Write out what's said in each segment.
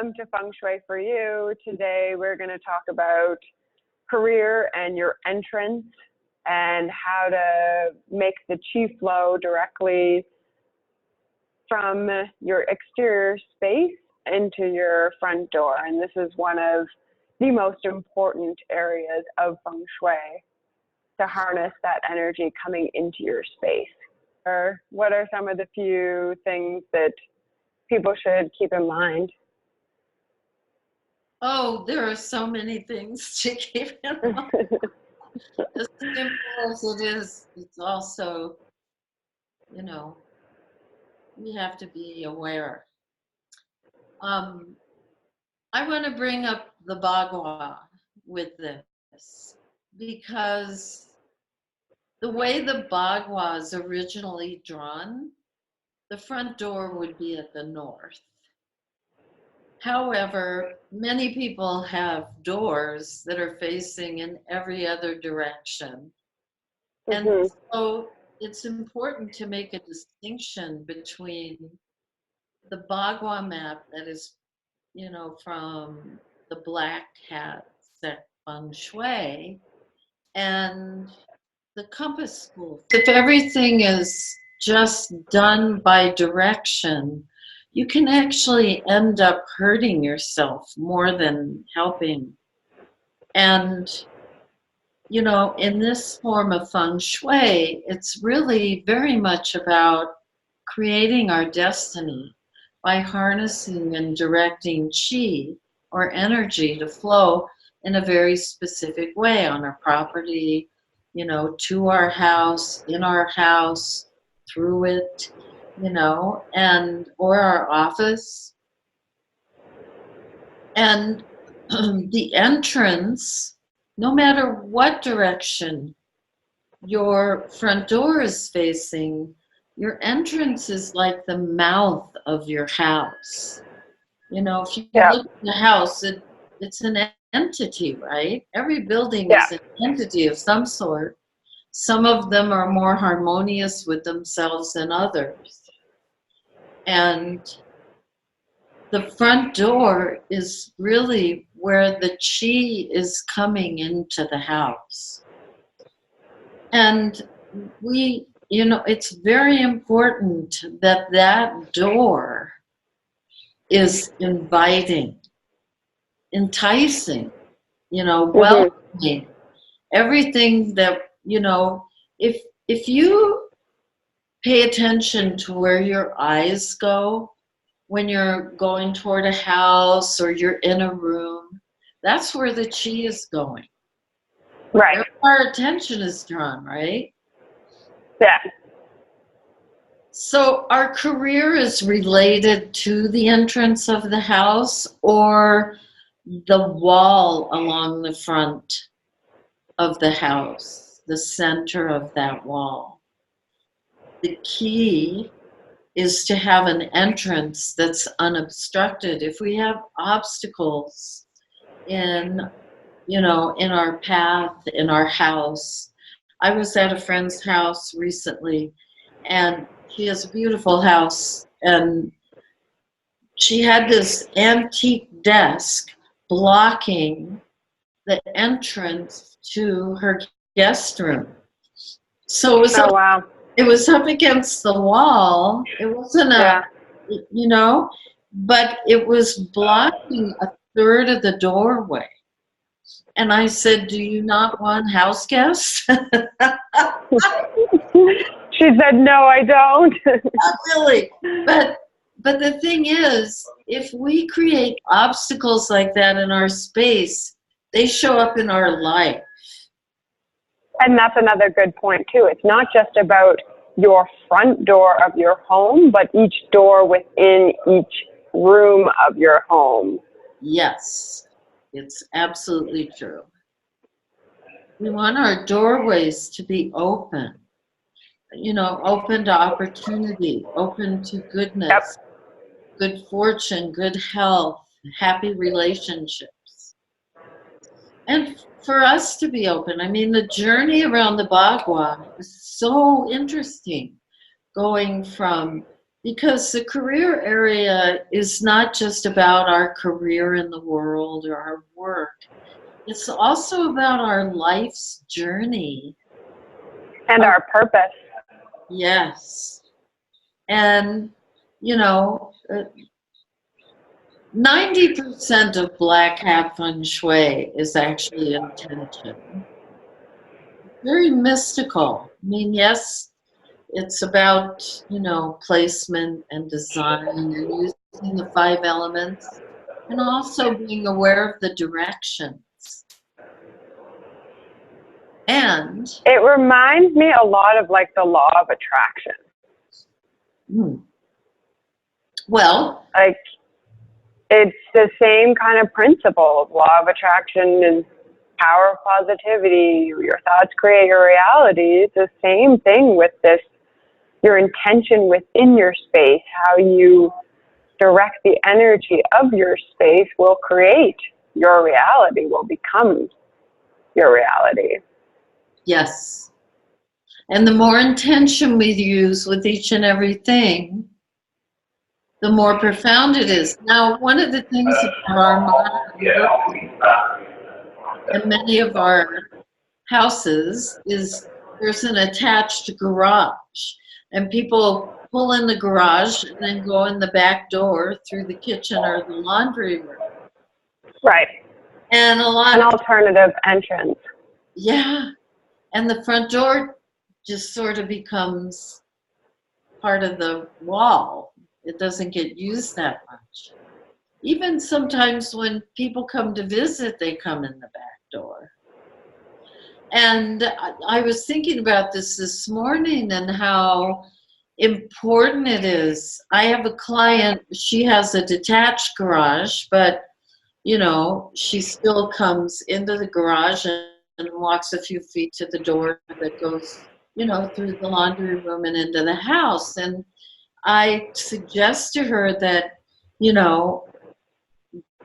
welcome to Feng Shui for You. Today we're going to talk about career and your entrance and how to make the chi flow directly from your exterior space into your front door. And this is one of the most important areas of Feng Shui, to harness that energy coming into your space. What are some of the few things that people should keep in mind? Oh, there are so many things to keep in mind. As simple as it is, it's also, we have to be aware. I want to bring up the Bagua with this because the way the Bagua is originally drawn, the front door would be at the north. However, many people have doors that are facing in every other direction. And so it's important to make a distinction between the Bagua map that is, from the Black Hat sect Feng Shui and the compass school. If everything is just done by direction, you can actually end up hurting yourself more than helping. And, in this form of Feng Shui, it's really very much about creating our destiny by harnessing and directing chi or energy to flow in a very specific way on our property, to our house, in our house, through it, and or our office. And the entrance, no matter what direction your front door is facing, your entrance is like the mouth of your house. If you look at the house, it's an entity, right? Every building is an entity of some sort. Some of them are more harmonious with themselves than others. And the front door is really where the chi is coming into the house. And it's very important that that door is inviting, enticing, welcoming. Everything that, if you pay attention to where your eyes go when you're going toward a house or you're in a room, that's where the chi is going. Right. Our attention is drawn, right? Yeah. So our career is related to the entrance of the house or the wall along the front of the house, the center of that wall. The key is to have an entrance that's unobstructed. If we have obstacles in our path, in our house. I was at a friend's house recently, and she has a beautiful house, and she had this antique desk blocking the entrance to her guest room. So it was up against the wall. It wasn't but it was blocking a third of the doorway. And I said, "Do you not want house guests?" She said, "No, I don't." Not really. But the thing is, if we create obstacles like that in our space, they show up in our life. And that's another good point, too. It's not just about your front door of your home, but each door within each room of your home. Yes. It's absolutely true. We want our doorways to be open, open to opportunity, open to goodness, good fortune, good health, happy relationships. And for us to be open, the journey around the Bagua is so interesting, going from Because the career area is not just about our career in the world or our work. It's also about our life's journey. And our purpose. Yes. And, you know, 90% of Black Hat Feng Shui is actually intention. Very mystical. I mean, yes, it's about, placement and design and using the 5 elements and also being aware of the directions. And it reminds me a lot of like the law of attraction. Well, like it's the same kind of principle. Law of attraction is power of positivity. Your thoughts create your reality. It's the same thing with this, your intention within your space, how you direct the energy of your space will create your reality, will become your reality. Yes. And the more intention we use with each and everything, the more profound it is. Now, one of the things about our modern and many of our houses is there's an attached garage, and people pull in the garage and then go in the back door through the kitchen or the laundry room. Right. And an alternative entrance. Yeah. And the front door just sort of becomes part of the wall. It doesn't get used that much. Even sometimes when people come to visit, they come in the back door. And I was thinking about this morning and how important it is. I have a client, she has a detached garage, but she still comes into the garage and walks a few feet to the door that goes, through the laundry room and into the house. And I suggest to her that,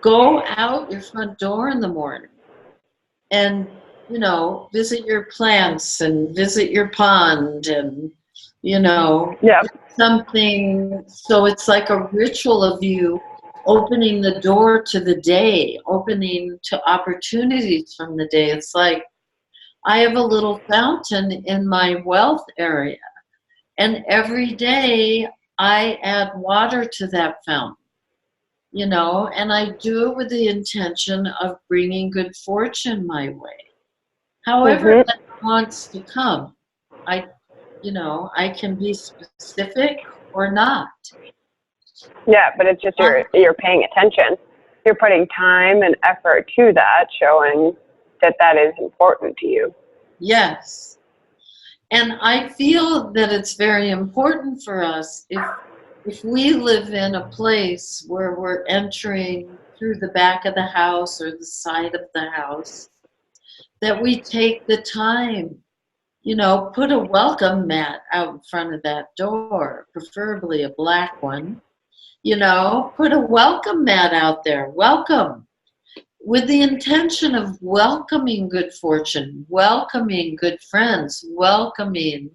go out your front door in the morning and, visit your plants and visit your pond and, something. So it's like a ritual of you opening the door to the day, opening to opportunities from the day. It's like I have a little fountain in my wealth area, and every day I add water to that fountain, and I do it with the intention of bringing good fortune my way. However that wants to come. I can be specific or not. Yeah, but it's just you're paying attention. You're putting time and effort to that, showing that is important to you. Yes. And I feel that it's very important for us if we live in a place where we're entering through the back of the house or the side of the house, that we take the time, put a welcome mat out in front of that door, preferably a black one. Put a welcome mat out there. Welcome. With the intention of welcoming good fortune, welcoming good friends, welcoming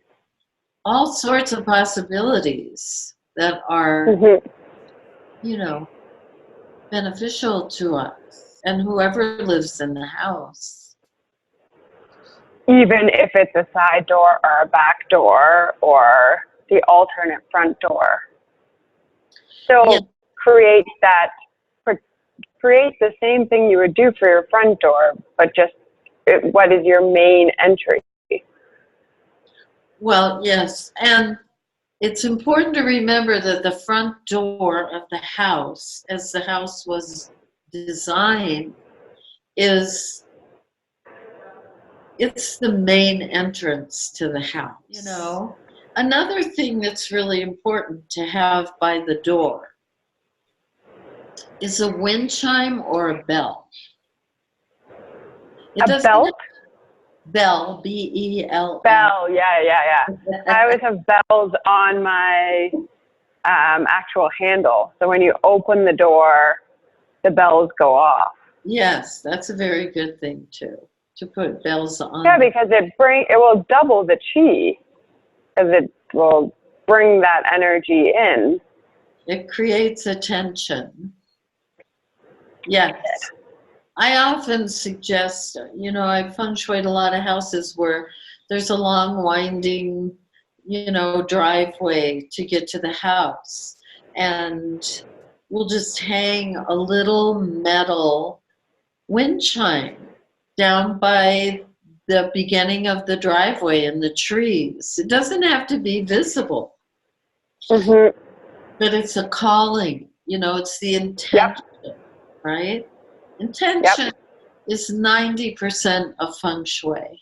all sorts of possibilities that are, beneficial to us and whoever lives in the house. Even if it's a side door or a back door or the alternate front door. So create the same thing you would do for your front door, but just what is your main entry? Well, yes. And it's important to remember that the front door of the house, as the house was designed, it's the main entrance to the house. Another thing that's really important to have by the door is a wind chime or a bell. A belt? Bell, B-E-L. Bell, yeah. I always have bells on my actual handle. So when you open the door, the bells go off. Yes, that's a very good thing too, to put bells on. Yeah, because it will double the chi, because it will bring that energy in. It creates attention. Yes. I often suggest, you know, I've feng shuied a lot of houses where there's a long winding, you know, driveway to get to the house. And we'll just hang a little metal wind chime down by the beginning of the driveway in the trees. It doesn't have to be visible, Mm-hmm. but it's a calling, you know, it's the intention, right? Intention is 90% of feng shui.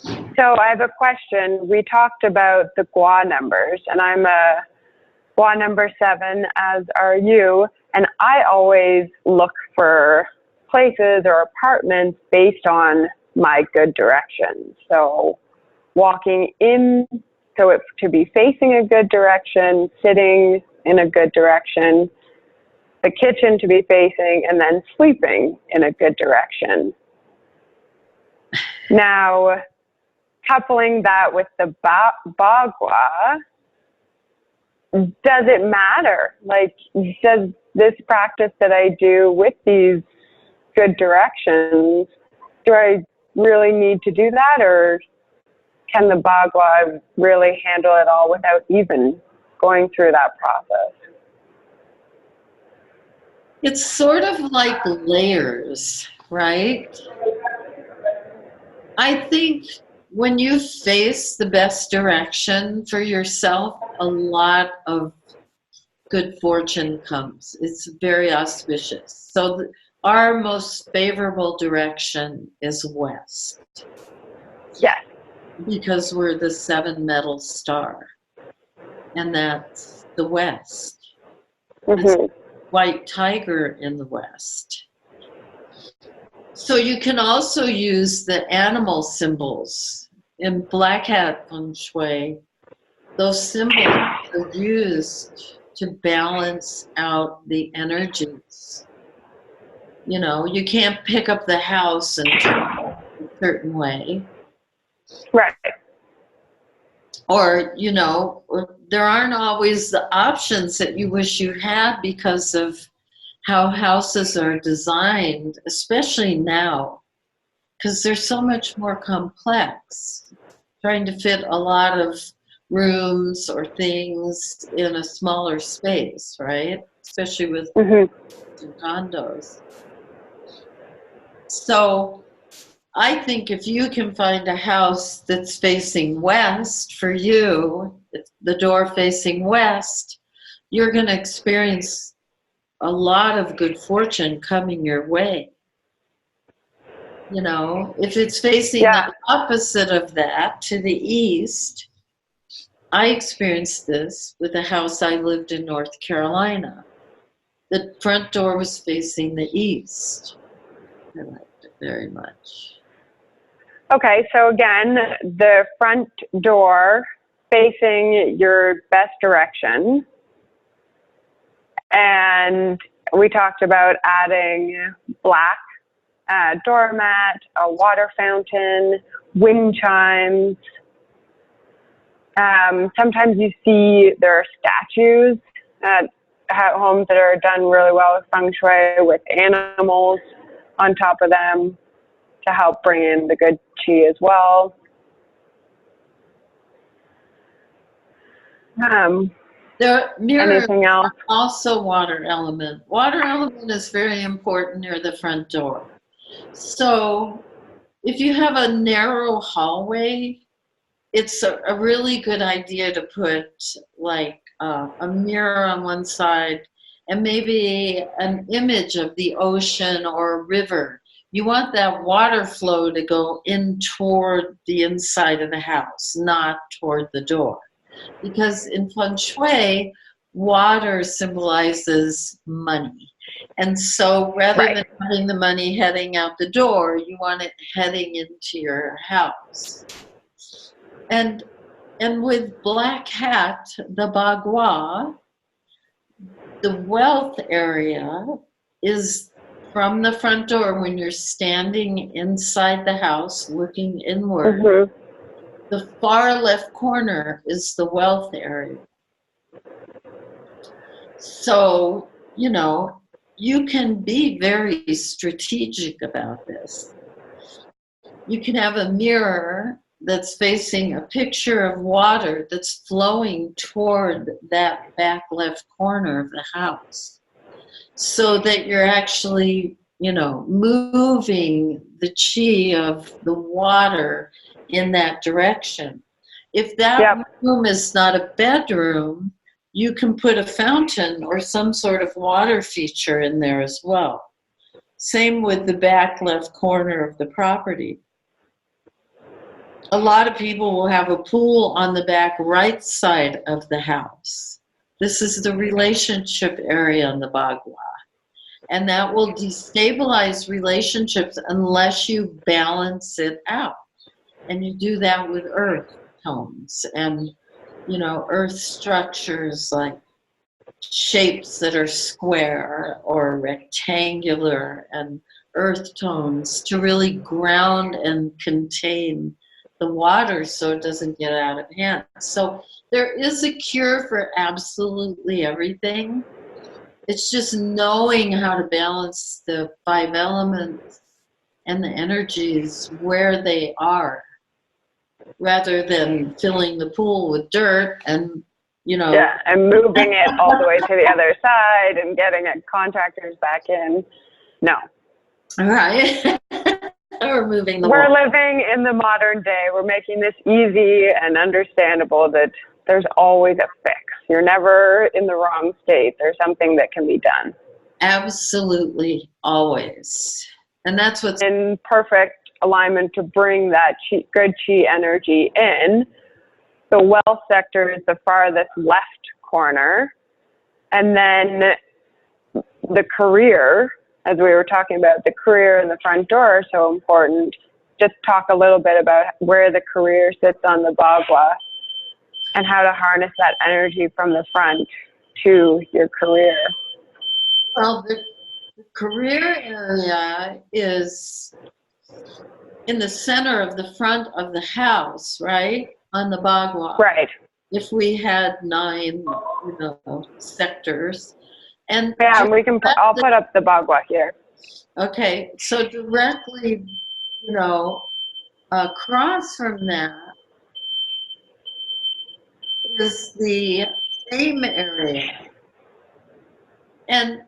So I have a question. We talked about the gua numbers, and I'm a gua number 7, as are you. And I always look for places or apartments based on my good direction. So walking in, so it to be facing a good direction, sitting in a good direction, the kitchen to be facing, and then sleeping in a good direction. Now, coupling that with the bagua, does it matter? Like, does this practice that I do with these good directions, do I really need to do that, or can the bagua really handle it all without even going through that process? It's sort of like layers, right? I think when you face the best direction for yourself, a lot of good fortune comes. It's very auspicious. So our most favorable direction is west. Yes. Because we're the 7 metal star. And that's the west. Mm-hmm. White tiger in the west. So you can also use the animal symbols. In Black Hat Feng Shui, those symbols are used to balance out the energies. You know, you can't pick up the house and turn it a certain way. Right. Or, you know, there aren't always the options that you wish you had because of how houses are designed, especially now, because they're so much more complex, trying to fit a lot of rooms or things in a smaller space, right? Especially with condos. So I think if you can find a house that's facing west for you, the door facing west, you're going to experience a lot of good fortune coming your way. You know, if it's facing the opposite of that to the east, I experienced this with a house I lived in North Carolina. The front door was facing the east. I liked it very much. Okay, so again, the front door facing your best direction. And we talked about adding black doormat, a water fountain, wind chimes. Sometimes you see there are statues at homes that are done really well with feng shui with animals on top of them to help bring in the good qi as well. Anything else? Also water element. Water element is very important near the front door. So if you have a narrow hallway, it's a really good idea to put like a mirror on one side and maybe an image of the ocean or a river. You want that water flow to go in toward the inside of the house, not toward the door. Because in Feng Shui, water symbolizes money. And so rather than having the money heading out the door, you want it heading into your house. And with Black Hat, the bagua, the wealth area is from the front door when you're standing inside the house looking inward. the far left corner is the wealth area. So, you can be very strategic about this. You can have a mirror that's facing a picture of water that's flowing toward that back left corner of the house, so that you're actually, moving the chi of the water in that direction. If that room is not a bedroom, you can put a fountain or some sort of water feature in there as well. Same with the back left corner of the property. A lot of people will have a pool on the back right side of the house. This is the relationship area in the Bagua. And that will destabilize relationships unless you balance it out. And you do that with earth tones and, earth structures like shapes that are square or rectangular, and earth tones to really ground and contain the water so it doesn't get out of hand. So there is a cure for absolutely everything. It's just knowing how to balance the 5 elements and the energies where they are, rather than filling the pool with dirt and, Yeah, and moving it all the way to the other side and getting contractors back in. No. Right. We're moving the We're wall. living in the modern day. We're making this easy and understandable that there's always a fix. You're never in the wrong state. There's something that can be done. Absolutely, always. And that's what's in perfect alignment to bring that good chi energy in. The wealth sector is the farthest left corner. And then the career, as we were talking about, the career and the front door are so important. Just talk a little bit about where the career sits on the Bagua and how to harness that energy from the front to your career. Well, the career area is in the center of the front of the house, right? On the Bagua. Right. If we had 9, sectors. And yeah, I'll put up the Bagua here. Okay, so directly, across from that is the fame area. And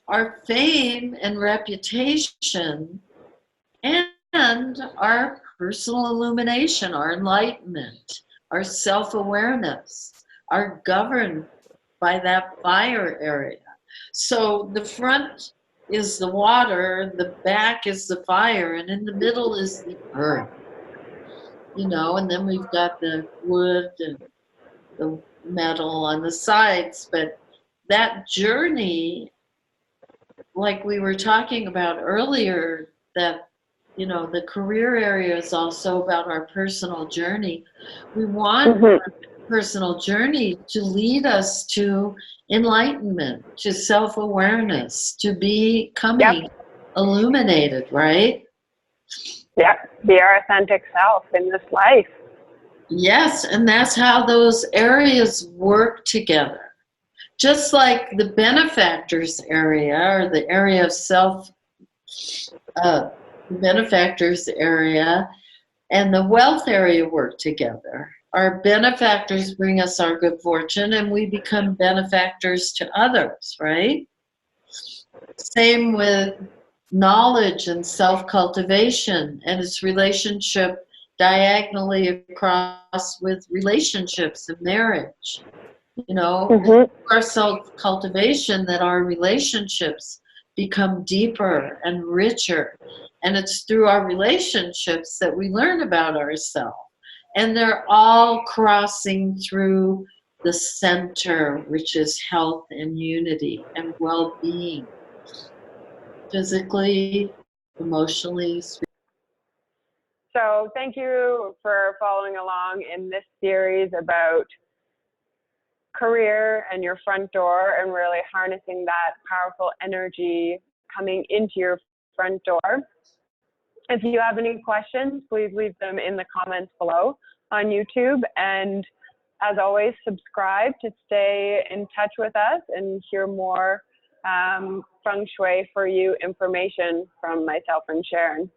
our fame and reputation and our personal illumination, our enlightenment, our self-awareness are governed by that fire area. So the front is the water, the back is the fire, and in the middle is the earth. And then we've got the wood and the metal on the sides. But that journey, like we were talking about earlier, that the career area is also about our personal journey. We want our personal journey to lead us to enlightenment, to self-awareness, to becoming illuminated, right? Yeah, be our authentic self in this life. Yes, and that's how those areas work together. Just like the benefactors area, or the area of self, benefactors area and the wealth area work together. Our benefactors bring us our good fortune, and we become benefactors to others, right? Same with knowledge and self-cultivation and its relationship diagonally across with relationships and marriage. Our self-cultivation that our relationships become deeper and richer. And it's through our relationships that we learn about ourselves. And they're all crossing through the center, which is health and unity and well-being. Physically, emotionally. So thank you for following along in this series about career and your front door, and really harnessing that powerful energy coming into your front door. If you have any questions, please leave them in the comments below on YouTube. And as always, subscribe to stay in touch with us and hear more Feng Shui for you information from myself and Sharon.